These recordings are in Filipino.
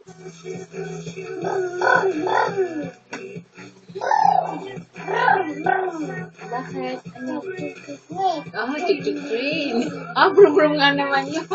Bakit? Ano? Oh, chick-chick train. Ah, brum-brum nga naman yun.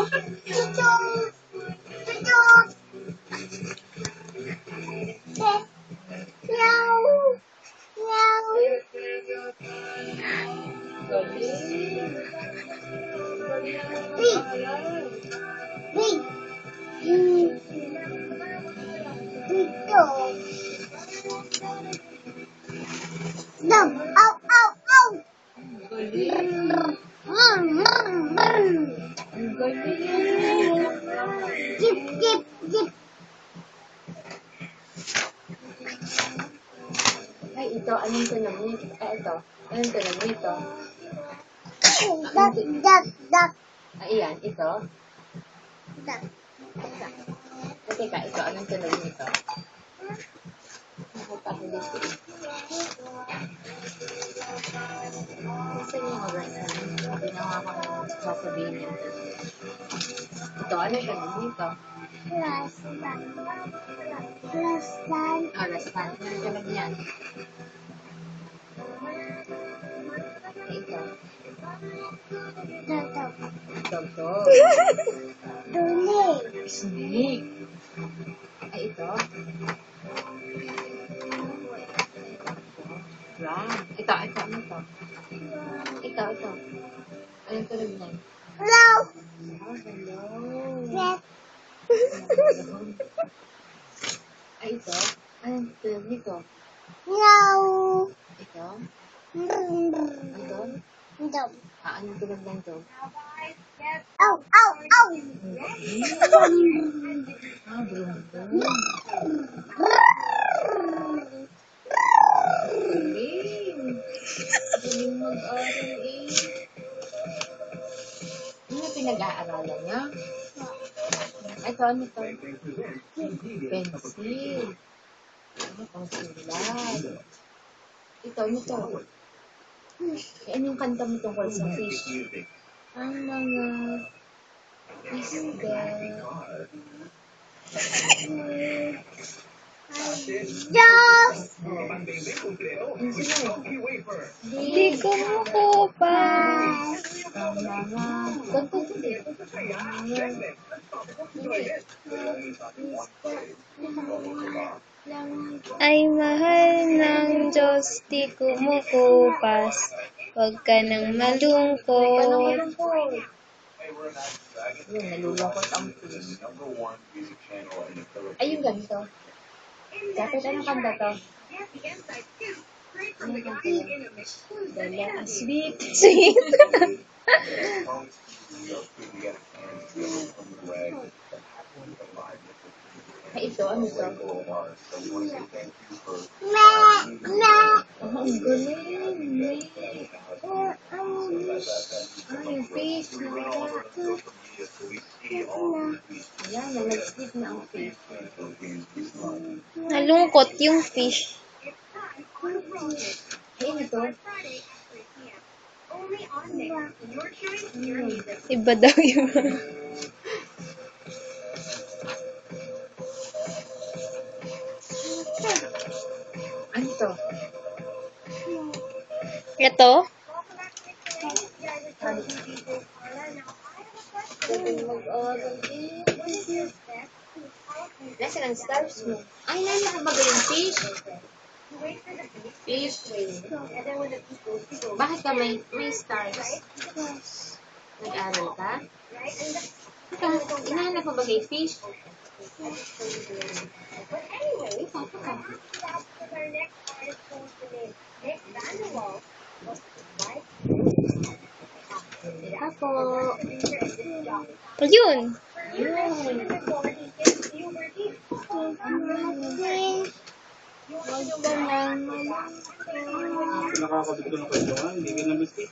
Ay, ito. Anong tunog nito? Ay, ito. Anong tunog nito? Ay, yan. Ito. Teka, ito. Anong tunog nito? Nakapahuli ko. Gusto niyo mag-rasa? Ginawa ko ng sasabihin niyo. Ito. Anong tunog nito? Ah, lastan. Anong tunog niyan? Ito. Dog. Snake. Ay, ito. Ram. Ito. Ano ito? Ito. Anong tunog niyan? Hello. Ay, ito. Anong tunog nito? Ito. Anong tunog lang ito? Galing mag-aral eh. Ano pinag-aaralan niya? Ito, ano ito? Pencil. Ano pang sulat? Ito, ano ito? Anong kanta mo tungkol sa fish? Ang mga isda. Di kumukupas. Ay mahal ng Diyos, di kumukupas. Huwag ka nang malungkot. Yun, nalulungkot ang fish. Ay, yung ganito. Dapat anong kanta to? Dala, sweet. Ay, ito, ano to? Ang galing. Ay, yung fish. Ayan, nag-sleep na ang fish. Nalungkot yung fish. Ay, ano to? Iba daw yun. Ano to? Ito? Nasaan ang stars mo? Ay, nakabagay yung fish. Fish. Bakit ka may stars? Nag-aral ka? Inahanap mo bagay fish? Ako. Ayun. Nakakabit ko ng kwentuhan, hindi ka naman dito.